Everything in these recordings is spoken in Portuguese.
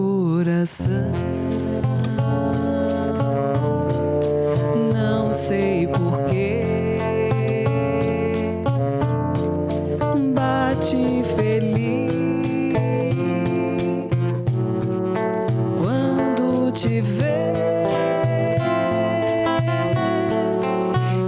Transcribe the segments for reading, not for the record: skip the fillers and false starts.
coração, não sei porquê, bate feliz quando te vê,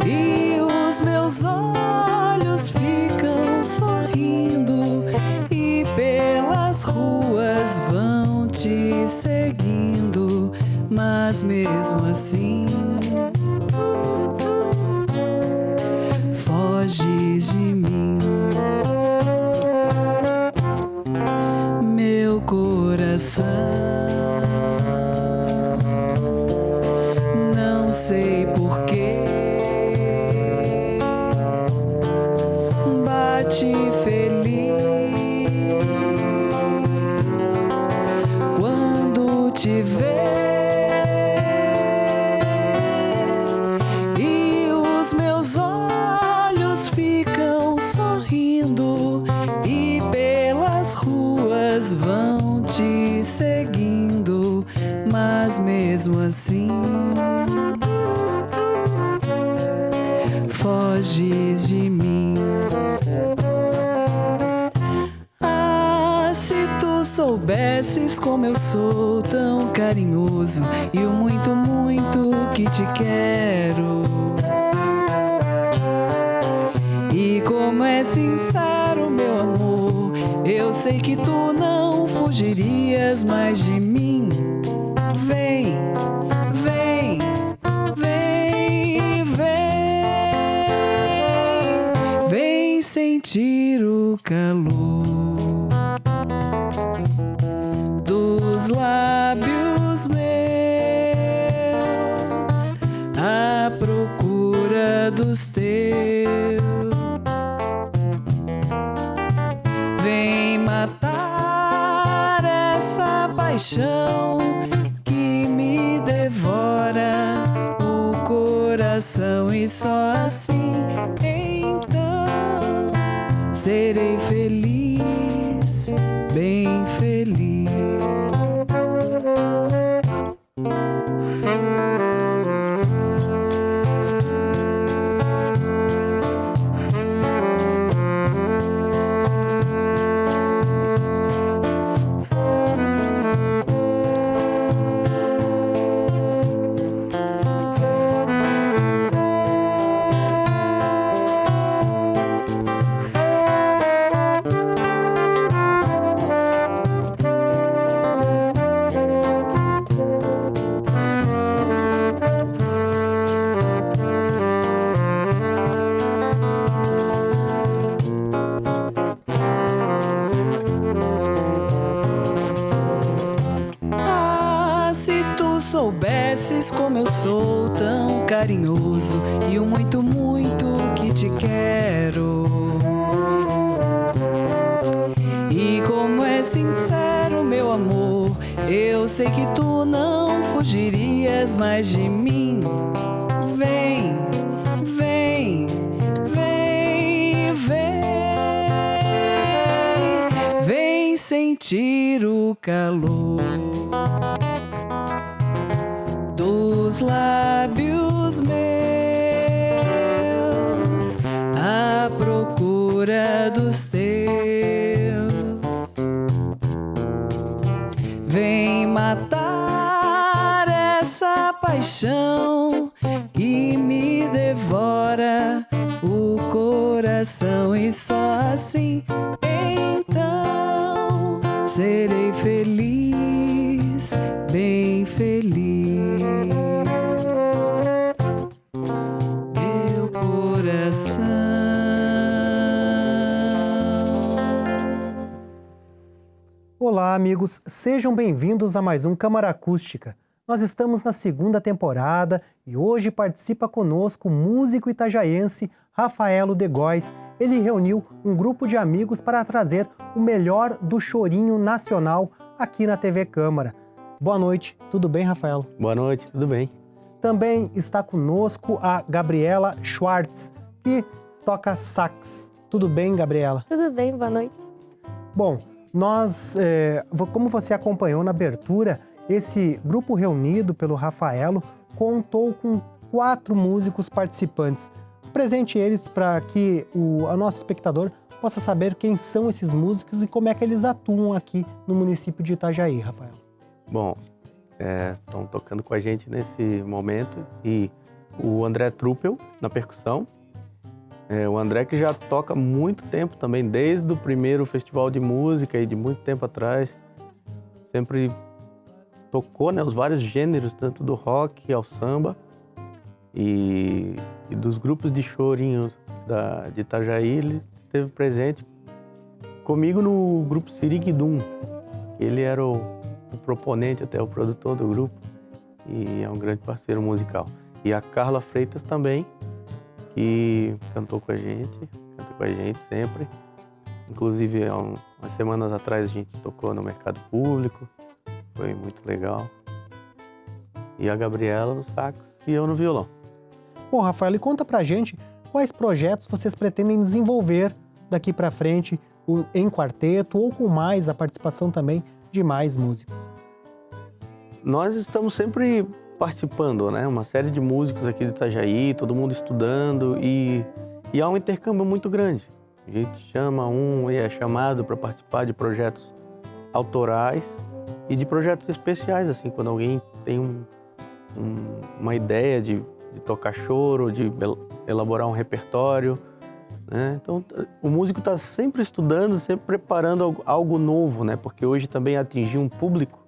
e os meus olhos ficam sorrindo e pelas ruas vão te seguindo, mas mesmo assim foges de mim. Meu coração, não sei porquê, bate feliz quando te vê, e os meus olhos ficam sorrindo e pelas ruas vão te seguindo, mas mesmo assim foges de mim. Ah, se tu soubesses como eu sou tão carinhoso e o muito, muito que te quero, e como é sincero meu amor, eu sei que tu não fugirias mais de mim. Vem, vem, vem, vem, vem sentir o calor dos lábios meus à procura dos teus. Vem matar essa paixão que me devora o coração, e só assim então serei feliz, bem feliz. Soubesses como eu sou tão carinhoso e o muito, muito que te quero, e como é sincero meu amor, eu sei que tu não fugirias mais de mim. Vem, vem, vem, vem, vem sentir o calor dos lábios meus à procura dos teus. Vem matar essa paixão que me devora o coração, e só assim então serei feliz, bem feliz. Meu coração. Olá, amigos, sejam bem-vindos a mais um Câmara Acústica. Nós estamos na segunda temporada e hoje participa conosco o músico itajaiense Rafaelo de Góes. Ele reuniu um grupo de amigos para trazer o melhor do chorinho nacional aqui na TV Câmara. Boa noite, tudo bem, Rafaelo? Boa noite, tudo bem. Também está conosco a Gabriela Schwartz, que toca sax. Tudo bem, Gabriela? Tudo bem, boa noite. Bom, Como você acompanhou na abertura, esse grupo reunido pelo Rafaelo contou com 4 músicos participantes. Presente eles para que o nosso espectador possa saber quem são esses músicos e como é que eles atuam aqui no município de Itajaí, Rafael. Bom, estão tocando com a gente nesse momento e o André Truppel na percussão. O André que já toca há muito tempo também, desde o primeiro festival de música e de muito tempo atrás. Sempre tocou, né, os vários gêneros, tanto do rock ao samba e dos grupos de chorinho de Itajaí. Ele esteve presente comigo no grupo Siriguidum. Ele era o proponente, até o produtor do grupo, e é um grande parceiro musical. E a Carla Freitas também, que canta com a gente sempre. Inclusive, há umas semanas atrás a gente tocou no Mercado Público, foi muito legal. E a Gabriela no sax e eu no violão. Bom, Rafael, e conta pra gente quais projetos vocês pretendem desenvolver daqui pra frente, em quarteto ou com a participação também de mais músicos. Nós estamos sempre participando, né? Uma série de músicos aqui de Itajaí, todo mundo estudando e há um intercâmbio muito grande. A gente chama e é chamado para participar de projetos autorais e de projetos especiais, assim, quando alguém tem uma ideia de tocar choro, de elaborar um repertório, né? Então, o músico está sempre estudando, sempre preparando algo novo, né? Porque hoje também atingir um público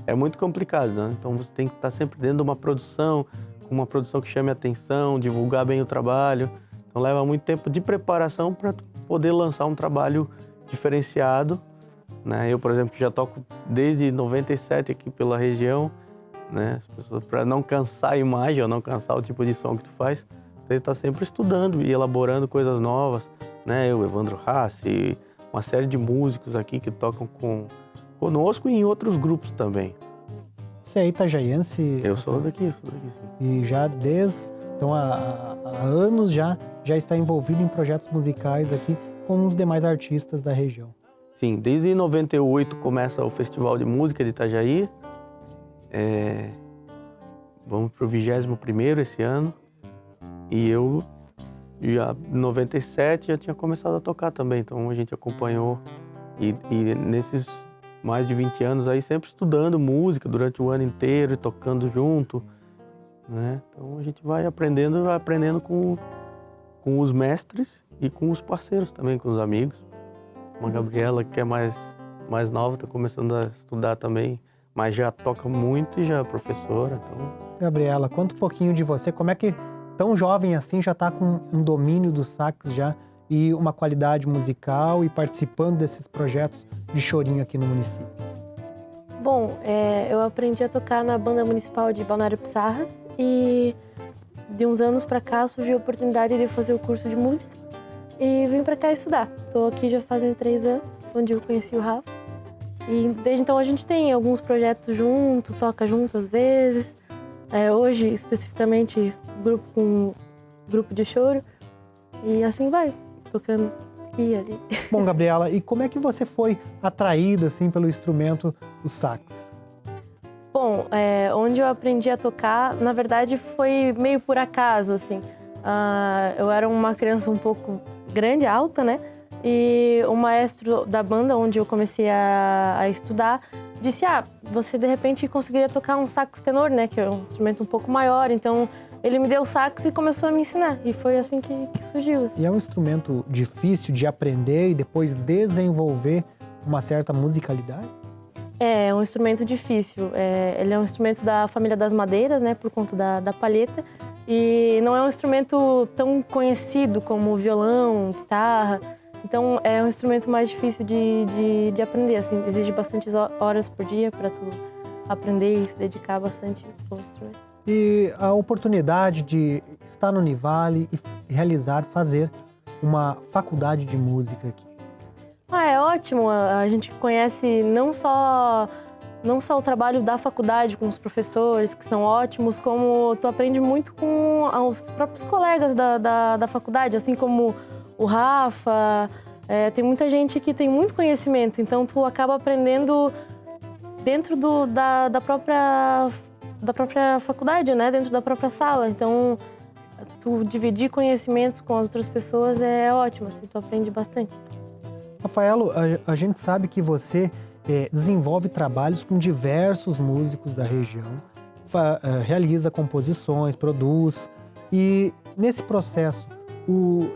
é muito complicado, né? Então você tem que estar sempre dentro de uma produção, com uma produção que chame a atenção, divulgar bem o trabalho. Então leva muito tempo de preparação para poder lançar um trabalho diferenciado, né? Eu, por exemplo, que já toco desde 97 aqui pela região, né? As pessoas, para não cansar a imagem ou não cansar o tipo de som que tu faz, você está sempre estudando e elaborando coisas novas, né? Eu, Evandro Hassi, uma série de músicos aqui que tocam conosco e em outros grupos também. Você é itajaiense? Eu sou daqui, sim. E já então há anos já está envolvido em projetos musicais aqui com os demais artistas da região. Sim, desde 98 começa o Festival de Música de Itajaí. Vamos para o 21º esse ano. E eu, já em 97, já tinha começado a tocar também. Então a gente acompanhou e nesses mais de 20 anos aí sempre estudando música durante o ano inteiro e tocando junto, né? Então a gente vai aprendendo com os mestres e com os parceiros também, com os amigos. Uma Gabriela que é mais nova, está começando a estudar também, mas já toca muito e já é professora. Então... Gabriela, conta um pouquinho de você, como é que tão jovem assim já está com um domínio do sax já e uma qualidade musical e participando desses projetos de chorinho aqui no município? Bom, eu aprendi a tocar na Banda Municipal de Balneário Pissarras e de uns anos para cá surgiu a oportunidade de fazer o curso de música e vim para cá estudar. Estou aqui já fazem 3 anos, onde eu conheci o Rafa. E desde então a gente tem alguns projetos junto, toca junto às vezes. Hoje, especificamente, grupo de choro e assim vai. Tocando aqui e ali. Bom, Gabriela, e como é que você foi atraída assim pelo instrumento, o sax? Bom, onde eu aprendi a tocar, na verdade, foi meio por acaso, assim. Eu era uma criança um pouco grande, alta, né? E o maestro da banda, onde eu comecei a estudar, disse, você de repente conseguiria tocar um sax tenor, né? Que é um instrumento um pouco maior, então... Ele me deu o sax e começou a me ensinar. E foi assim que surgiu. Assim. E é um instrumento difícil de aprender e depois desenvolver uma certa musicalidade? É um instrumento difícil. Ele é um instrumento da família das madeiras, né? Por conta da palheta. E não é um instrumento tão conhecido como violão, guitarra. Então, é um instrumento mais difícil de aprender. Assim, exige bastantes horas por dia para tu aprender e se dedicar bastante ao instrumento. E a oportunidade de estar no Univale e fazer uma faculdade de música aqui. É ótimo, a gente conhece não só o trabalho da faculdade com os professores, que são ótimos, como tu aprende muito com os próprios colegas da faculdade, assim como o Rafa, Tem muita gente que tem muito conhecimento, então tu acaba aprendendo dentro da própria faculdade, né? Dentro da própria sala. Então, tu dividir conhecimentos com as outras pessoas é ótimo, assim, tu aprende bastante. Rafaelo, a gente sabe que você desenvolve trabalhos com diversos músicos da região, realiza composições, produz. E nesse processo,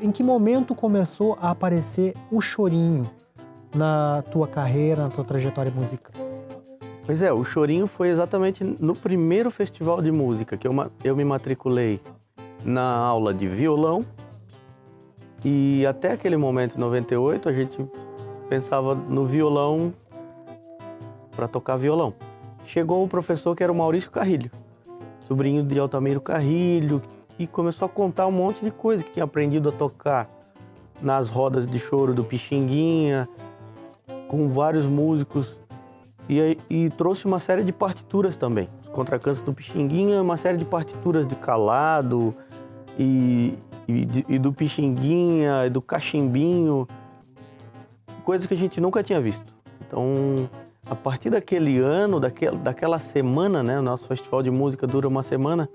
em que momento começou a aparecer o chorinho na tua carreira, na tua trajetória musical? Pois é, o chorinho foi exatamente no primeiro festival de música que eu me matriculei na aula de violão. E até aquele momento, em 98, a gente pensava no violão para tocar violão. Chegou o professor que era o Maurício Carrilho, sobrinho de Altamiro Carrilho, e começou a contar um monte de coisa que tinha aprendido a tocar nas rodas de choro do Pixinguinha, com vários músicos, e trouxe uma série de partituras também. Os contracantos do Pixinguinha, uma série de partituras de Calado, e do Pixinguinha, e do Cachimbinho, coisas que a gente nunca tinha visto. Então, a partir daquele ano, daquela semana, né, o nosso festival de música dura uma semana,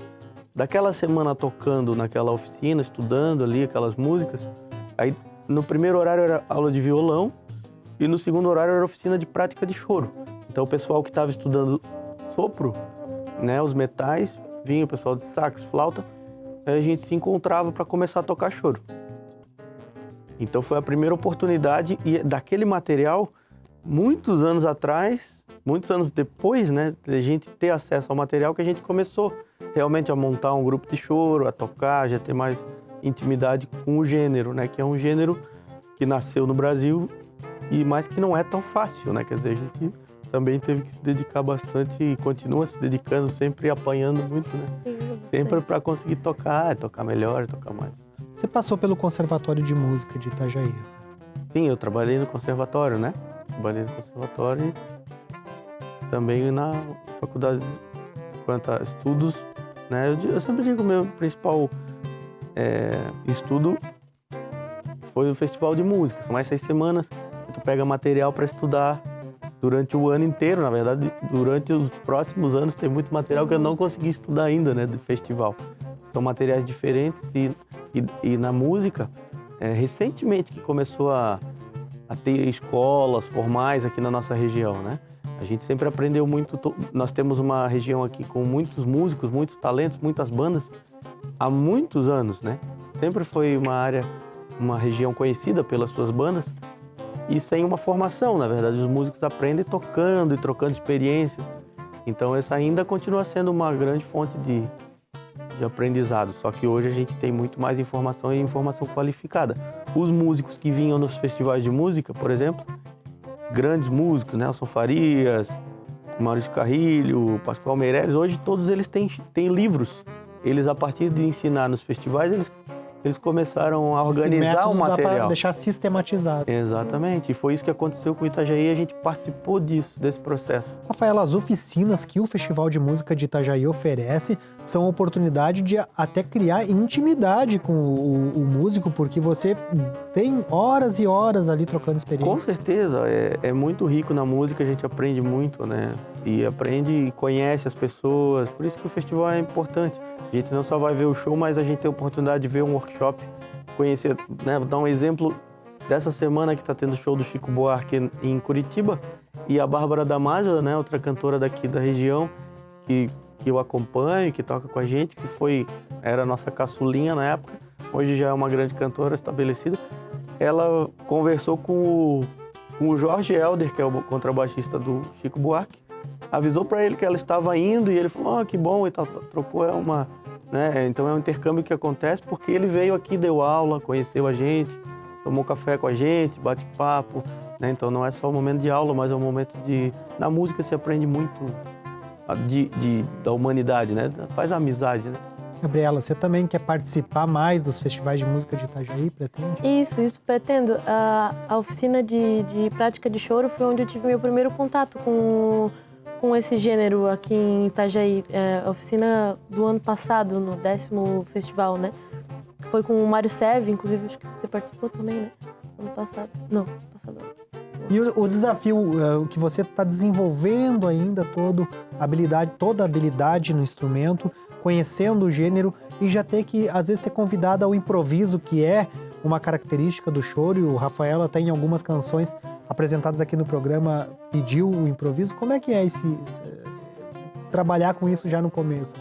daquela semana tocando naquela oficina, estudando ali aquelas músicas, aí no primeiro horário era aula de violão e no segundo horário era oficina de prática de choro. Então o pessoal que estava estudando sopro, né, os metais, vinha o pessoal de sax, flauta, aí a gente se encontrava para começar a tocar choro. Então foi a primeira oportunidade, e daquele material, muitos anos atrás, muitos anos depois, né, a gente ter acesso ao material, que a gente começou realmente a montar um grupo de choro, a tocar, já ter mais intimidade com o gênero, né, que é um gênero que nasceu no Brasil, mas que não é tão fácil, né, quer dizer, a gente também teve que se dedicar bastante e continua se dedicando, sempre apanhando muito, né, sempre para conseguir tocar melhor, tocar mais. Você passou pelo Conservatório de Música de Itajaí? Sim, eu trabalhei no conservatório, né? Trabalhei no conservatório e também na faculdade quanto a estudos, né? Eu sempre digo que o meu principal estudo foi o festival de música. São mais 6 semanas que tu pega material para estudar durante o ano inteiro. Na verdade, durante os próximos anos tem muito material que eu não consegui estudar ainda, né? Do festival. São materiais diferentes e na música, recentemente que começou a ter escolas formais aqui na nossa região, né? A gente sempre aprendeu muito, nós temos uma região aqui com muitos músicos, muitos talentos, muitas bandas, há muitos anos, né? Sempre foi uma região conhecida pelas suas bandas e sem uma formação, na verdade, os músicos aprendem tocando e trocando experiências. Então essa ainda continua sendo uma grande fonte de aprendizado, só que hoje a gente tem muito mais informação e informação qualificada. Os músicos que vinham nos festivais de música, por exemplo, grandes músicos, Nelson Farias, Maurício Carrilho, Pascoal Meireles, hoje todos eles têm livros. Eles, a partir de ensinar nos festivais, eles começaram a organizar o material. Dá para deixar sistematizado. Exatamente, e foi isso que aconteceu com o Itajaí, a gente participou desse processo. Rafael, as oficinas que o Festival de Música de Itajaí oferece são a oportunidade de até criar intimidade com o músico, porque você tem horas e horas ali trocando experiência. Com certeza, é muito rico na música, a gente aprende muito, né? E aprende e conhece as pessoas, por isso que o festival é importante. A gente não só vai ver o show, mas a gente tem a oportunidade de ver um workshop, conhecer, né? Vou dar um exemplo dessa semana que está tendo o show do Chico Buarque em Curitiba e a Bárbara Damasio, né? Outra cantora daqui da região que eu acompanho, que toca com a gente, era a nossa caçulinha na época, hoje já é uma grande cantora estabelecida. Ela conversou com o Jorge Helder, que é o contrabaixista do Chico Buarque, avisou para ele que ela estava indo e ele falou, que bom, e tal, trocou né? Então é um intercâmbio que acontece porque ele veio aqui, deu aula, conheceu a gente, tomou café com a gente, bate papo, né? Então não é só um momento de aula, mas é um momento na música se aprende muito da humanidade, né? Faz amizade, né? Gabriela, você também quer participar mais dos festivais de música de Itajaí, pretende? Isso, pretendo. A oficina de prática de choro foi onde eu tive meu primeiro contato com esse gênero aqui em Itajaí. A oficina do ano passado, no 10º festival, né? Foi com o Mário Seve, inclusive acho que você participou também, né? ano passado. Não, passado. E o desafio que você está desenvolvendo ainda toda a habilidade no instrumento, conhecendo o gênero e já ter que, às vezes, ser convidada ao improviso, que é uma característica do choro. E o Rafael até em algumas canções apresentadas aqui no programa pediu o improviso. Como é que é trabalhar com isso já no começo?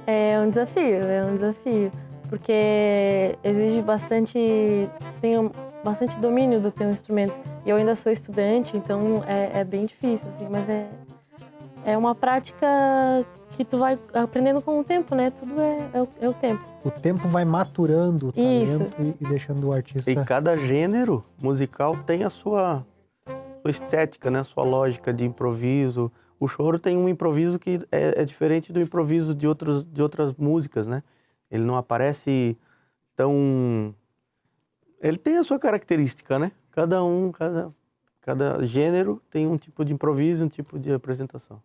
É um desafio, porque exige bastante domínio do teu instrumento. E eu ainda sou estudante, então é bem difícil, assim, mas é uma prática que tu vai aprendendo com o tempo, né? Tudo é o tempo. O tempo vai maturando o talento e deixando o artista... E cada gênero musical tem a sua estética, né? A sua lógica de improviso. O choro tem um improviso que é diferente do improviso de outras músicas, né? Ele não aparece tão... Ele tem a sua característica, né? Cada gênero tem um tipo de improviso, um tipo de apresentação.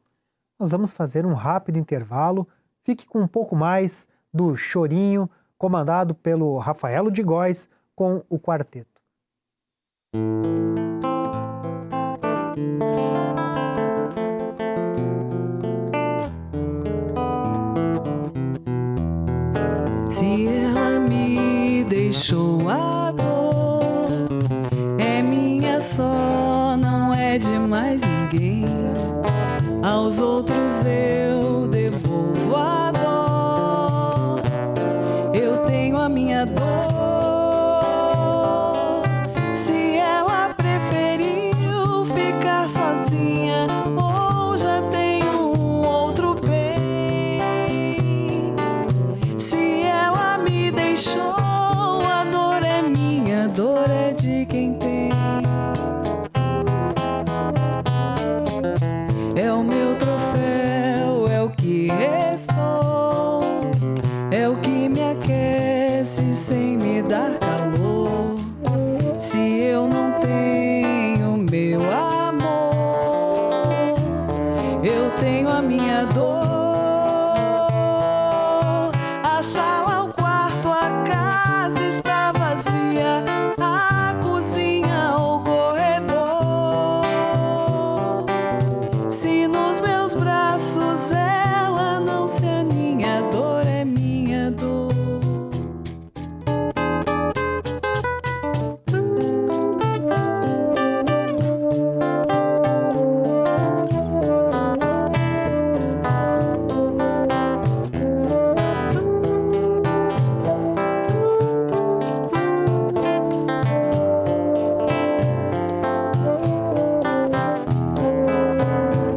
Nós vamos fazer um rápido intervalo. Fique com um pouco mais do Chorinho, comandado pelo Rafaelo de Góes, com o quarteto. Se ela me deixou a dor, é minha só, não é de mais ninguém. Aos outros eu devolvo a dor, eu tenho a minha dor. Se ela preferiu ficar sozinha ou já tem um outro bem, se ela me deixou, a dor é minha, a dor é de quem tem. É o meu troféu, é o que restou, é o que me aquece sem me dar calor. Se eu não tenho meu amor, eu tenho a minha dor. A sala, o quarto, a casa está vazia, a cozinha, o corredor. Se nos meus braços ela não se aninha, a dor é minha dor.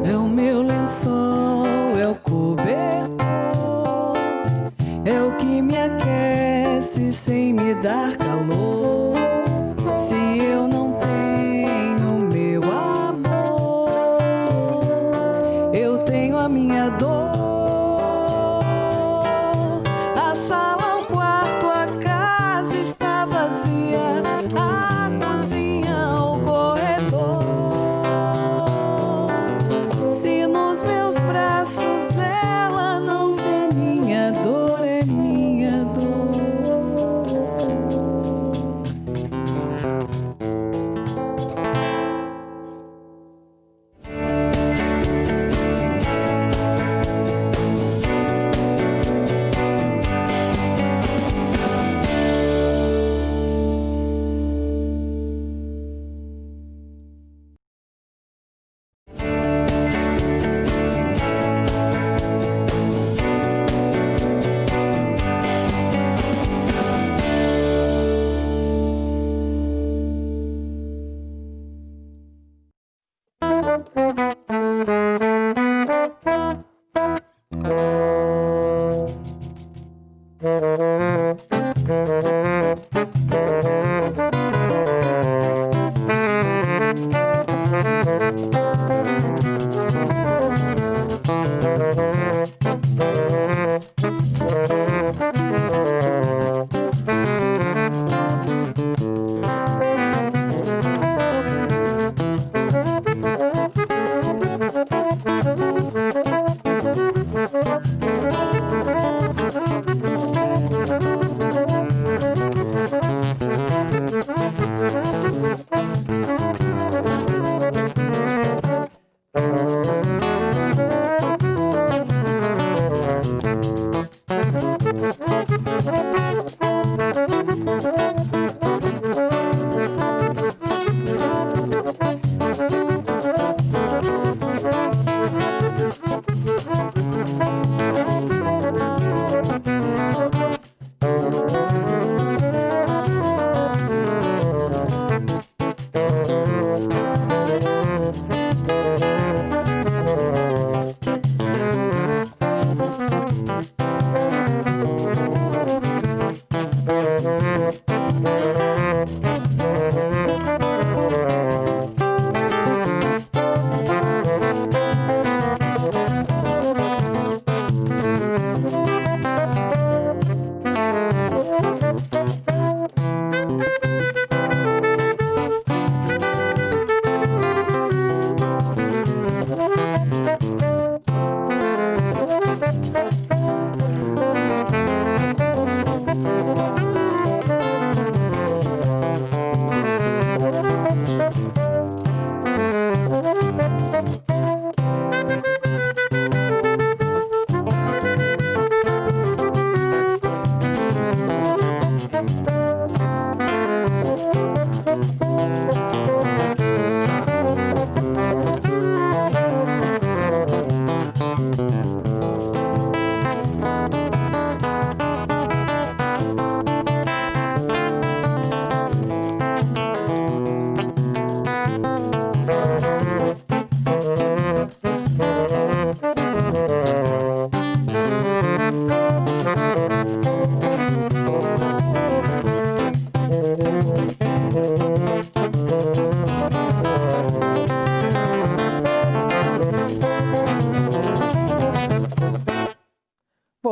É o meu lençol, é o cobertor, é o que me aquece sem me dar calor. Se eu não tenho meu amor, eu tenho a minha dor. A sala, o quarto, a casa está vazia, a cozinha, o corredor. Se nos meus braços ela não se aninha, a dor é minha dor.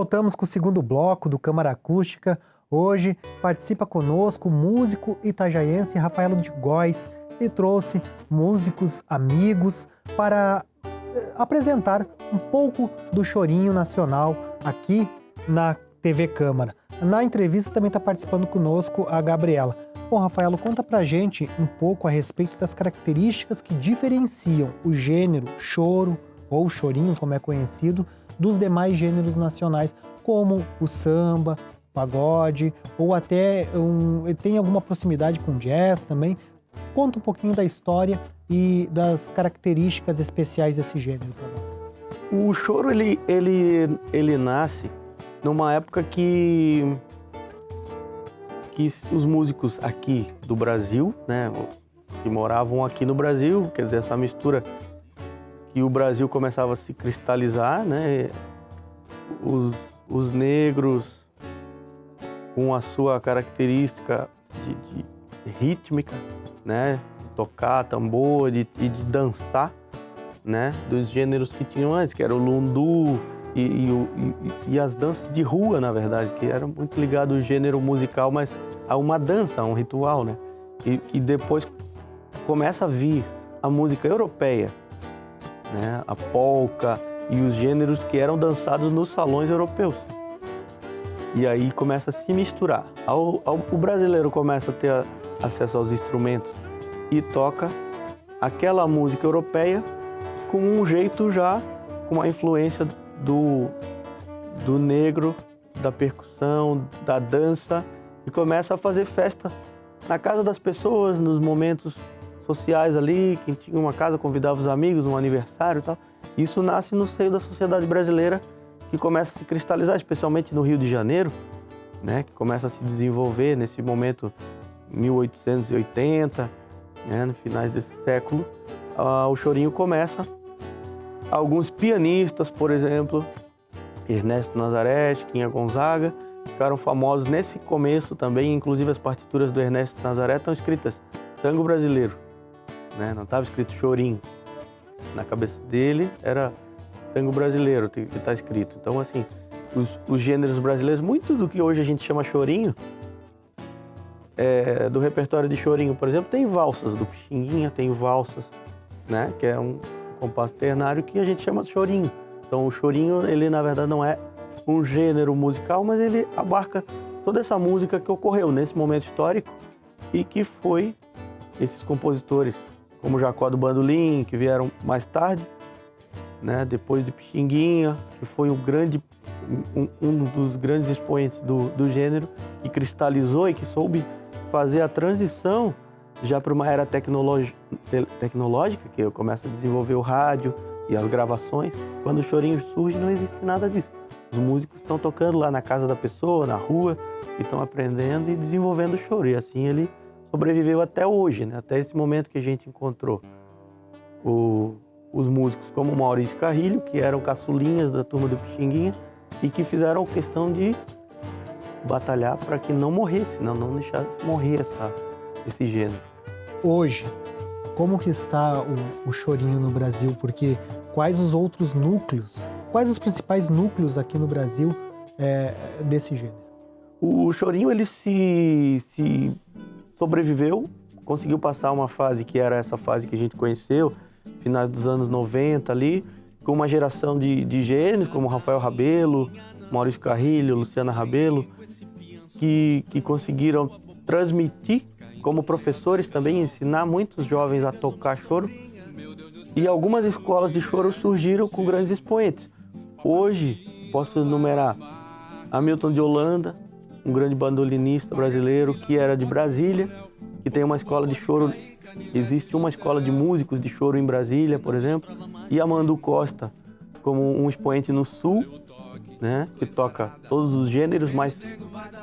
voltamos com o segundo bloco do Câmara Acústica. Hoje participa conosco o músico itajaiense Rafaelo de Góes e trouxe músicos amigos para apresentar um pouco do chorinho nacional aqui na TV Câmara. Na entrevista também está participando conosco a Gabriela. Bom, Rafaelo, conta pra gente um pouco a respeito das características que diferenciam o gênero choro, ou chorinho, como é conhecido, dos demais gêneros nacionais, como o samba, pagode, ou até tem alguma proximidade com jazz também. Conta um pouquinho da história e das características especiais desse gênero para nós. O choro, ele nasce numa época que os músicos aqui do Brasil, né, que moravam aqui no Brasil, quer dizer, essa mistura que o Brasil começava a se cristalizar, né, os negros com a sua característica de rítmica, né, tocar tambor e de dançar, né, dos gêneros que tinham antes, que era o lundu e as danças de rua, na verdade, que eram muito ligados ao gênero musical, mas a uma dança, a um ritual, né? E depois começa a vir a música europeia, né, a polca e os gêneros que eram dançados nos salões europeus. E aí começa a se misturar. O brasileiro começa a ter acesso aos instrumentos e toca aquela música europeia com um jeito já, com uma influência do negro, da percussão, da dança, e começa a fazer festa na casa das pessoas, nos momentos sociais ali, quem tinha uma casa convidava os amigos, um aniversário e tal. Isso nasce no seio da sociedade brasileira, que começa a se cristalizar, especialmente no Rio de Janeiro, né, que começa a se desenvolver nesse momento 1880, né, no finais desse século. O chorinho começa. Alguns pianistas, por exemplo, Ernesto Nazaré, Chiquinha Gonzaga, ficaram famosos nesse começo também. Inclusive as partituras do Ernesto Nazaré estão escritas tango brasileiro, né? Não estava escrito chorinho. Na cabeça dele era tango brasileiro que está escrito. Então, assim, os gêneros brasileiros, muito do que hoje a gente chama chorinho, do repertório de chorinho, por exemplo, tem valsas do Pixinguinha, tem valsas, né? Que é um compasso ternário que a gente chama de chorinho. Então o chorinho, ele na verdade não é um gênero musical, mas ele abarca toda essa música que ocorreu nesse momento histórico e que foi esses compositores, como Jacó do Bandolim, que vieram mais tarde, né, depois de Pixinguinha, que foi um dos grandes expoentes do gênero, que cristalizou e que soube fazer a transição já para uma era tecnológica, que começa a desenvolver o rádio e as gravações. Quando o chorinho surge, não existe nada disso. Os músicos estão tocando lá na casa da pessoa, na rua, e estão aprendendo e desenvolvendo o choro. E assim ele sobreviveu até hoje, né? Até esse momento que a gente encontrou os músicos como Maurício Carrilho, que eram caçulinhas da turma do Pixinguinha e que fizeram questão de batalhar para que não morresse, não deixasse morrer esse gênero. Hoje, como que está o chorinho no Brasil? Porque quais os outros núcleos, quais os principais núcleos aqui no Brasil desse gênero? O chorinho, ele se sobreviveu, conseguiu passar uma fase que era essa fase que a gente conheceu, finais dos anos 90 ali, com uma geração de gênios como Rafael Rabelo, Maurício Carrilho, Luciana Rabelo, que conseguiram transmitir, como professores também, ensinar muitos jovens a tocar choro. E algumas escolas de choro surgiram com grandes expoentes. Hoje, posso enumerar Hamilton de Holanda, um grande bandolinista brasileiro que era de Brasília, que tem uma escola de choro. Existe uma escola de músicos de choro em Brasília, por exemplo, e Amandu Costa, como um expoente no Sul, né, que toca todos os gêneros, mas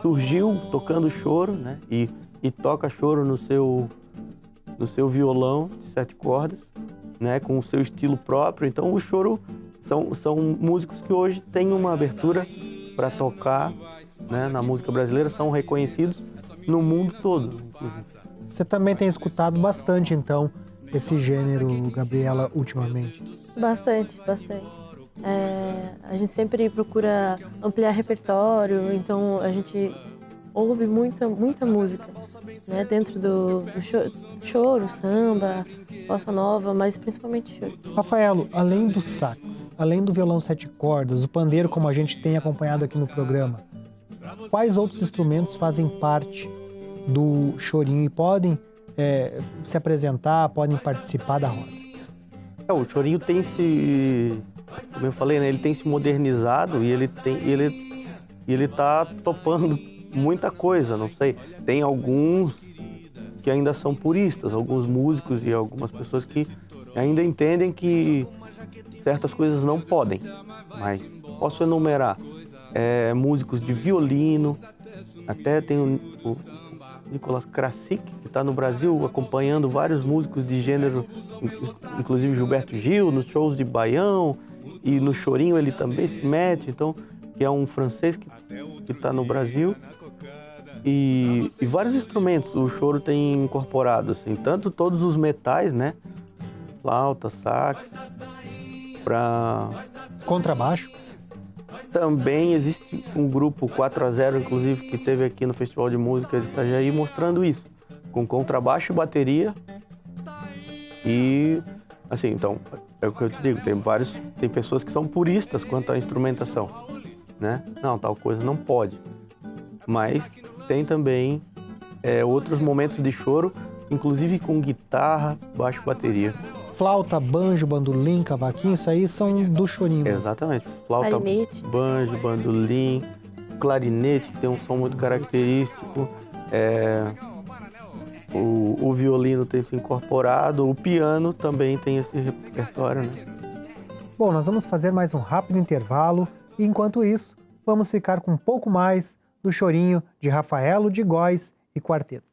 surgiu tocando choro, né, e toca choro no seu violão de 7 cordas, né, com o seu estilo próprio. Então o choro são músicos que hoje têm uma abertura para tocar, né, na música brasileira, são reconhecidos no mundo todo, inclusive. Você também tem escutado bastante, então, esse gênero, Gabriela, ultimamente? Bastante. A gente sempre procura ampliar repertório, então a gente ouve muita música, né? Dentro do choro, samba, bossa nova, mas principalmente choro. Rafaelo, além do sax, além do violão 7 cordas, o pandeiro, como a gente tem acompanhado aqui no programa, quais outros instrumentos fazem parte do chorinho e podem se apresentar, podem participar da roda? O chorinho tem como eu falei, né, ele tem se modernizado e ele tá topando muita coisa, não sei. Tem alguns que ainda são puristas, alguns músicos e algumas pessoas que ainda entendem que certas coisas não podem, mas posso enumerar músicos de violino, até tem o Nicolas Krasik, que está no Brasil acompanhando vários músicos de gênero, inclusive Gilberto Gil, nos shows de Baião, e no chorinho ele também se mete, então, que é um francês que está no Brasil. E vários instrumentos o choro tem incorporado, assim, tanto todos os metais, né? Flauta, sax, Contrabaixo? Também existe um grupo 4x0, inclusive, que teve aqui no Festival de Música de Itajaí, mostrando isso, com contrabaixo e bateria. E, assim, então, é o que eu te digo, tem pessoas que são puristas quanto à instrumentação, né? Não, tal coisa não pode. Mas tem também outros momentos de choro, inclusive com guitarra, baixo e bateria. Flauta, banjo, bandolim, cavaquinho, isso aí são do chorinho. Exatamente. Flauta, Clarinete. banjo, bandolim, clarinete, que tem um som muito característico. O violino tem se incorporado, o piano também tem esse repertório, né? Bom, nós vamos fazer mais um rápido intervalo e, enquanto isso, vamos ficar com um pouco mais do chorinho de Rafaelo de Góes e Quarteto.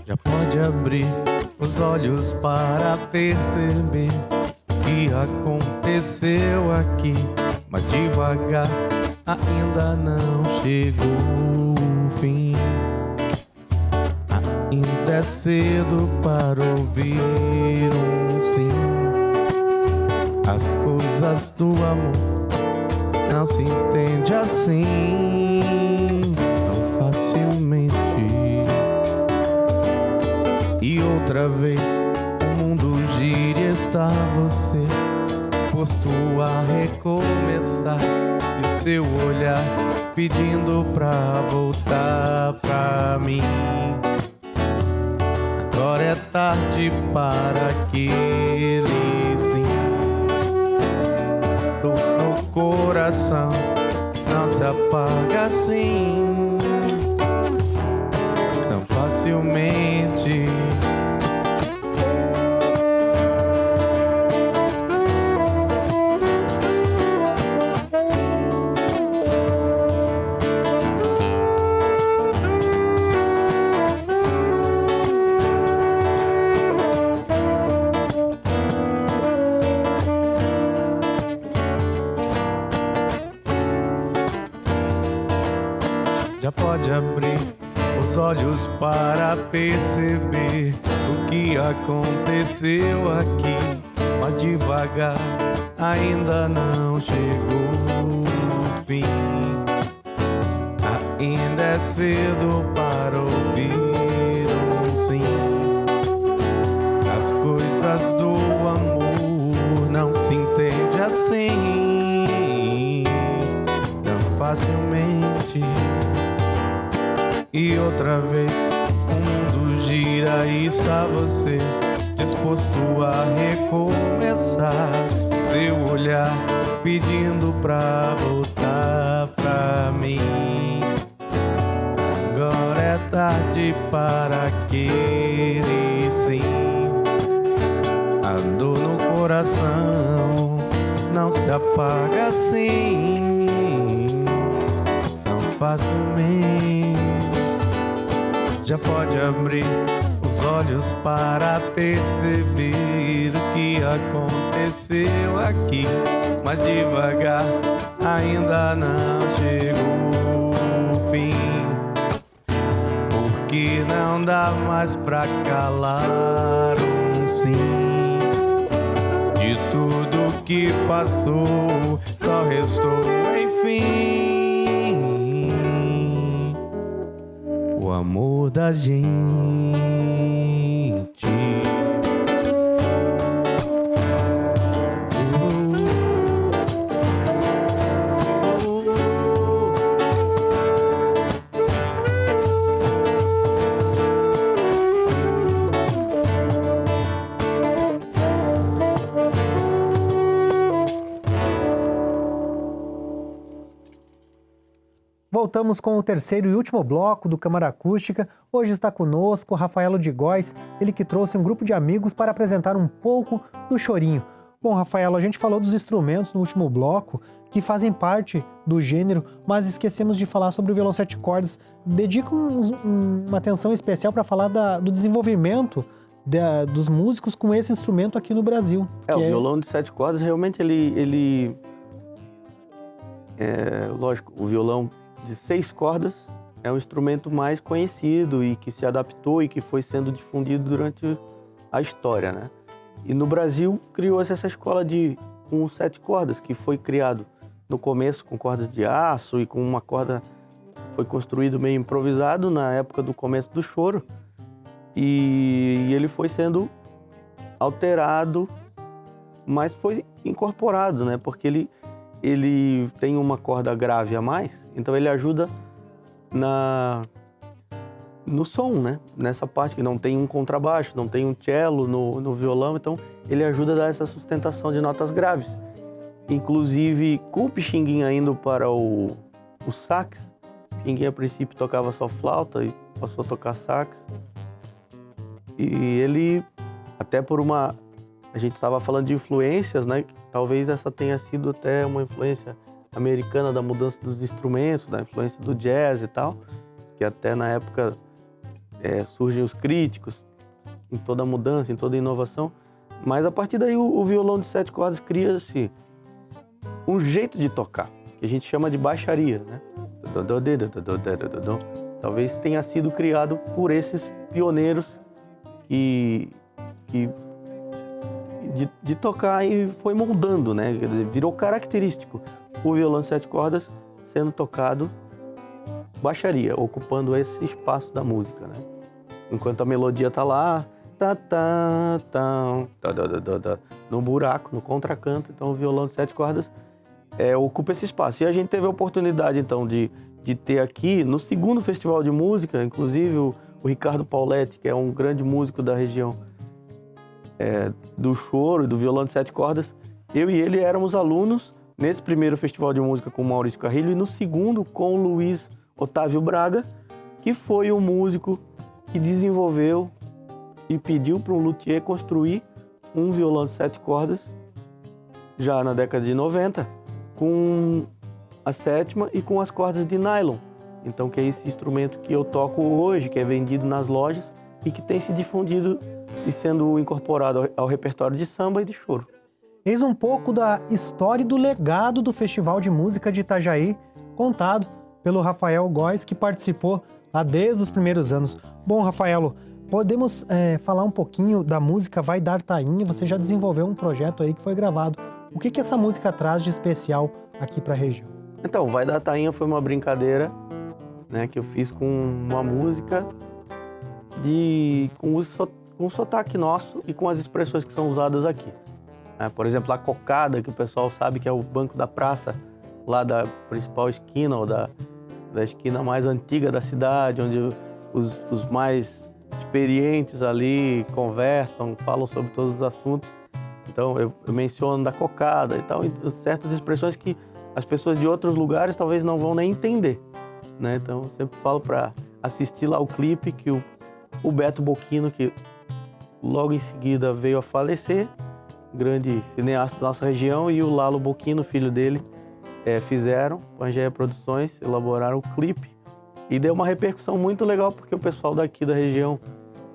Já pode abrir os olhos para perceber o que aconteceu aqui, mas devagar ainda não chegou o fim. Ainda é cedo para ouvir um sim. As coisas do amor não se entende assim tão facilmente. E outra vez o mundo gira e está você disposto a recomeçar, e o seu olhar pedindo pra voltar pra mim. Agora é tarde para aquele sim. Dor no coração não se apaga assim tão facilmente. Já pode abrir os olhos para perceber o que aconteceu aqui, mas devagar ainda não chegou o fim. Ainda é cedo para ouvir um sim. As coisas do amor não se entende assim tão facilmente. E outra vez o mundo gira e está você disposto a recomeçar, seu olhar pedindo pra voltar pra mim. Agora é tarde para aquele sim. A dor no coração não se apaga assim tão facilmente. Já pode abrir os olhos para perceber o que aconteceu aqui, mas devagar ainda não chegou o fim. Porque não dá mais pra calar um sim. De tudo que passou, só restou enfim o amor da gente. Voltamos com o terceiro e último bloco do Câmara Acústica. Hoje está conosco Rafaelo de Góes, ele que trouxe um grupo de amigos para apresentar um pouco do chorinho. Bom, Rafaelo, a gente falou dos instrumentos no último bloco, que fazem parte do gênero, mas esquecemos de falar sobre o violão 7 cordas. Dedica uma atenção especial para falar do desenvolvimento dos músicos com esse instrumento aqui no Brasil. O violão de 7 cordas, realmente lógico, o violão de 6 cordas é um instrumento mais conhecido e que se adaptou e que foi sendo difundido durante a história, né? E no Brasil criou-se essa escola com 7 cordas, que foi criado no começo com cordas de aço e com uma corda, foi construído meio improvisado na época do começo do choro, e ele foi sendo alterado, mas foi incorporado, né? Porque ele tem uma corda grave a mais, então ele ajuda no som, né? Nessa parte que não tem um contrabaixo, não tem um cello no violão, então ele ajuda a dar essa sustentação de notas graves. Inclusive, com o Pixinguinha indo para o sax, Pixinguinha a princípio tocava só flauta e passou a tocar sax. E ele, até por a gente estava falando de influências, né? Talvez essa tenha sido até uma influência americana da mudança dos instrumentos, da influência do jazz e tal, que até na época surgem os críticos em toda mudança, em toda inovação, mas a partir daí o violão de 7 cordas cria-se um jeito de tocar, que a gente chama de baixaria, né? Talvez tenha sido criado por esses pioneiros de tocar e foi moldando, né? Quer dizer, virou característico o violão de 7 cordas sendo tocado baixaria, ocupando esse espaço da música, né? Enquanto a melodia tá lá, no buraco, no contracanto, então o violão de 7 cordas ocupa esse espaço. E a gente teve a oportunidade, então, de ter aqui, no segundo festival de música, inclusive o Ricardo Pauletti, que é um grande músico da região do choro e do violão de 7 cordas, eu e ele éramos alunos nesse primeiro festival de música com o Maurício Carrilho e no segundo com o Luiz Otávio Braga, que foi o músico que desenvolveu e pediu para um luthier construir um violão de 7 cordas já na década de 90, com a sétima e com as cordas de nylon. Então, que é esse instrumento que eu toco hoje, que é vendido nas lojas e que tem se difundido e sendo incorporado ao repertório de samba e de choro. Eis um pouco da história e do legado do Festival de Música de Itajaí, contado pelo Rafael Góes, que participou lá desde os primeiros anos. Bom, Rafaelo, podemos falar um pouquinho da música Vai Dar Tainha? Você já desenvolveu um projeto aí que foi gravado. O que essa música traz de especial aqui para a região? Então, Vai Dar Tainha foi uma brincadeira, né, que eu fiz com uma música com o sotaque nosso e com as expressões que são usadas aqui. Por exemplo, a cocada, que o pessoal sabe que é o banco da praça, lá da principal esquina, ou da esquina mais antiga da cidade, onde os mais experientes ali conversam, falam sobre todos os assuntos. Então, eu menciono da cocada e tal, e certas expressões que as pessoas de outros lugares talvez não vão nem entender, né? Então, eu sempre falo para assistir lá o clipe que o Beto Bocchino, que logo em seguida veio a falecer, grande cineasta da nossa região, e o Lalo Bocchino, filho dele, fizeram, com a Angeia Produções, elaboraram o clipe e deu uma repercussão muito legal, porque o pessoal daqui da região,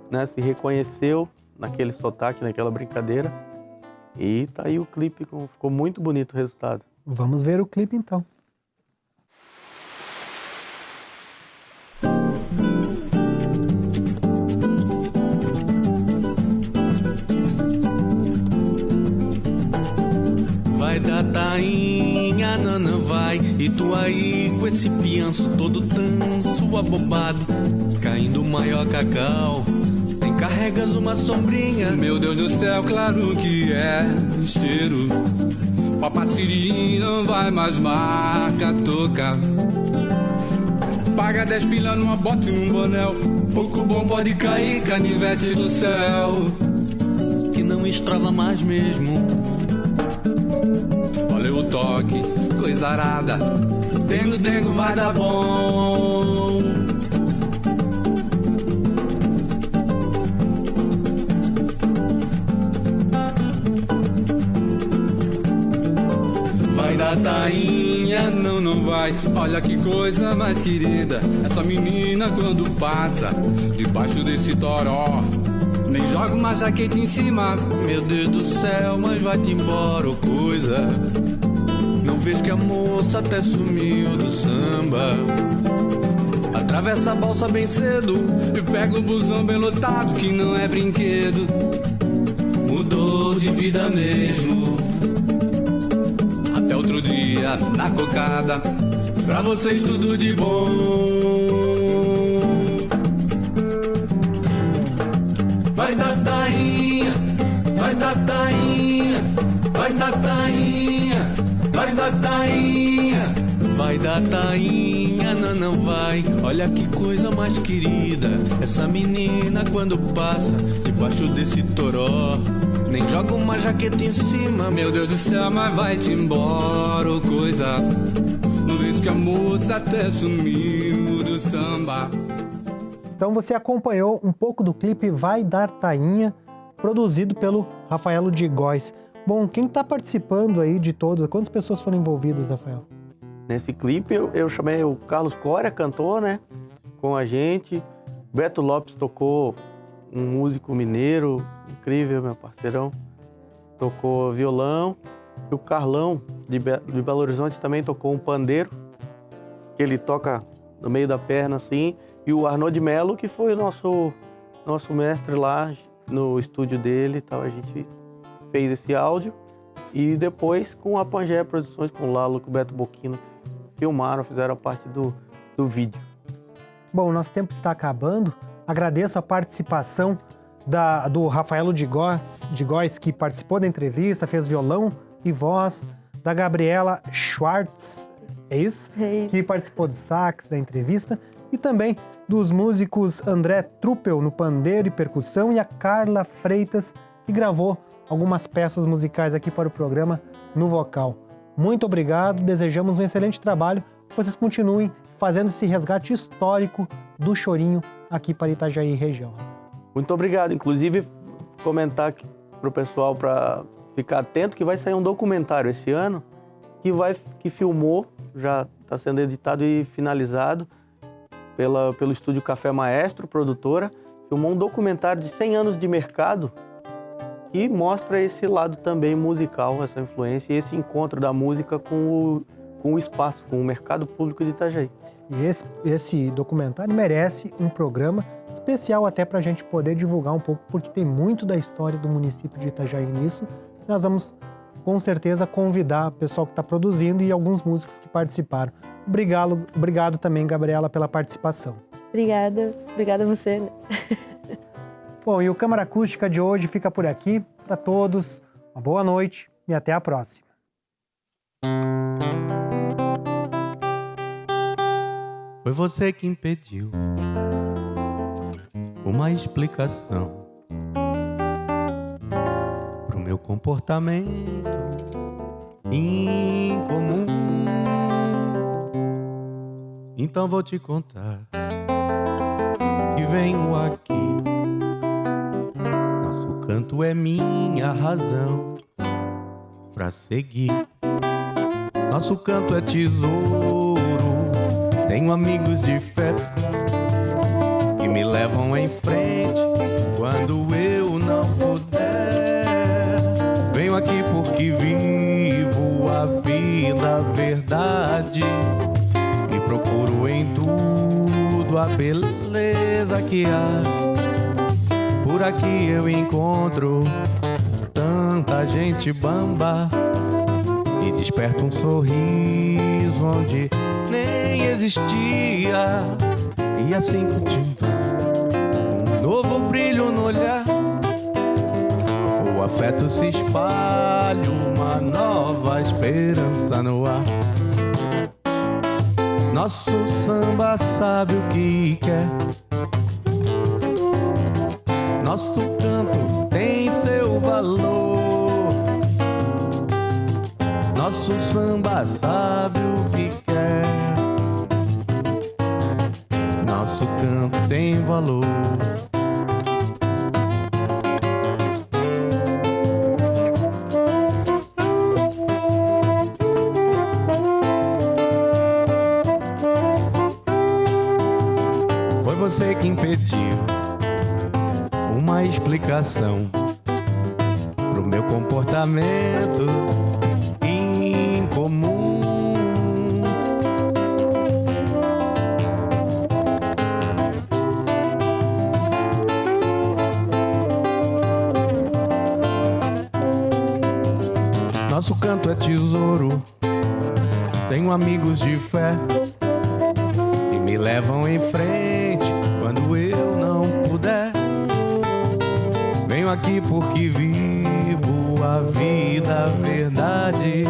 né, se reconheceu naquele sotaque, naquela brincadeira, e tá aí o clipe, ficou muito bonito o resultado. Vamos ver o clipe então. Vai dar tainha, não vai. E tu aí com esse pianço todo tanso, abobado, caindo maior cacau. Nem carregas uma sombrinha. Meu Deus do céu, claro que é cheiro. Papaciri não vai mais marca toca. Paga 10 pila numa bota e num bonel. Pouco bom pode cair, canivete do céu. Que não estrava mais mesmo. Olha o toque, coisa arada. Dengo, dengo, vai dar bom. Vai dar tainha, não vai. Olha que coisa mais querida. Essa menina quando passa debaixo desse toró, nem joga uma jaqueta em cima. Meu Deus do céu, mas vai-te embora, ô coisa. Não vês que a moça até sumiu do samba. Atravessa a balsa bem cedo e pega o busão bem lotado, que não é brinquedo. Mudou de vida mesmo. Até outro dia na cocada. Pra vocês tudo de bom. Vai dar tainha, vai dar tainha, vai dar tainha, vai dar tainha. Vai dar tainha, não vai. Olha que coisa mais querida. Essa menina quando passa debaixo desse toró, nem joga uma jaqueta em cima. Meu Deus do céu, mas vai-te embora, ô coisa. Não vês que a moça até sumiu do samba. Então você acompanhou um pouco do clipe Vai Dar Tainha, produzido pelo Rafaelo de Góes. Bom, quem está participando aí de todos? Quantas pessoas foram envolvidas, Rafael? Nesse clipe eu chamei o Carlos Coria, cantor, né, com a gente. Beto Lopes tocou, um músico mineiro, incrível, meu parceirão. Tocou violão. E o Carlão, de Belo Horizonte, também tocou um pandeiro, que ele toca no meio da perna, assim. E o Arnaud de Mello, que foi o nosso mestre lá no estúdio dele. Então a gente fez esse áudio. E depois, com a Pangea Produções, com o Lalo, com o Beto Boquino, filmaram, fizeram a parte do vídeo. Bom, o nosso tempo está acabando. Agradeço a participação do Rafaelo de Góes, que participou da entrevista, fez violão e voz, da Gabriela Schwartz, é isso? É isso. Que participou do sax da entrevista, e também dos músicos André Truppel no pandeiro e percussão e a Carla Freitas, que gravou algumas peças musicais aqui para o programa no vocal. Muito obrigado, desejamos um excelente trabalho, que vocês continuem fazendo esse resgate histórico do chorinho aqui para Itajaí e região. Muito obrigado. Inclusive, comentar para o pessoal para ficar atento que vai sair um documentário esse ano que filmou, já está sendo editado e finalizado pelo estúdio Café Maestro, produtora. Filmou um documentário de 100 anos de mercado e mostra esse lado também musical, essa influência e esse encontro da música com o espaço, com o mercado público de Itajaí. E esse documentário merece um programa especial até para a gente poder divulgar um pouco, porque tem muito da história do município de Itajaí nisso. Nós vamos, com certeza, convidar o pessoal que está produzindo e alguns músicos que participaram. Obrigado também, Gabriela, pela participação. Obrigada a você. Né? Bom, e o Câmara Acústica de hoje fica por aqui. Para todos, uma boa noite e até a próxima. Foi você que impediu uma explicação pro meu comportamento incomum. Então vou te contar que venho aqui. Nosso canto é minha razão pra seguir. Nosso canto é tesouro. Tenho amigos de fé que me levam em frente quando eu não puder. Venho aqui porque vivo a vida, a verdade, e procuro em tudo a beleza que há. Por aqui eu encontro tanta gente bamba e desperta um sorriso onde nem existia, e assim cultiva um novo brilho no olhar. O afeto se espalha, uma nova esperança no ar. Nosso samba sabe o que quer. Nosso canto tem seu valor. Nosso samba sabe o que quer. Nosso canto tem valor. Foi você que impediu uma explicação pro meu comportamento incomum. Nosso canto é tesouro. Tenho amigos de fé que me levam em frente quando eu não puder. Venho aqui porque vivo a vida, a verdade,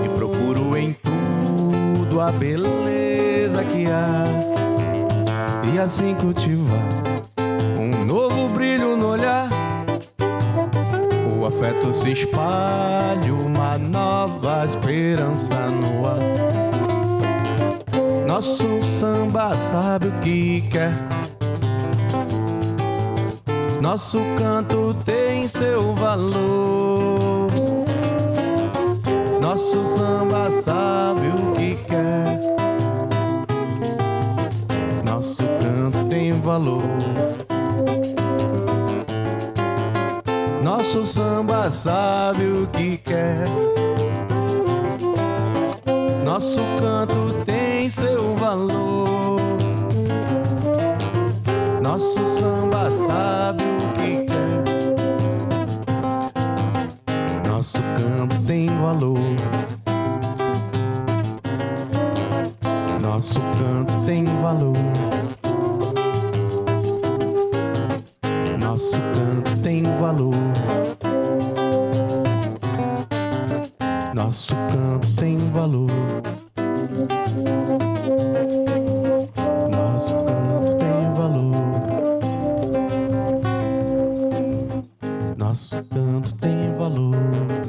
e procuro em tudo a beleza que há, e assim cultivar um novo brilho no olhar. O afeto se espalha, uma nova esperança no ar. Nosso samba sabe o que quer. Nosso canto tem seu valor. Nosso samba sabe o que quer. Nosso canto tem valor. Nosso samba sabe o que quer. Nosso canto tem seu valor. Nosso samba sabe o que quer. Nosso canto tem valor. Nosso canto tem valor. Nosso canto tem valor. Nosso canto tem valor. Nosso canto tem valor. Nosso canto tem valor.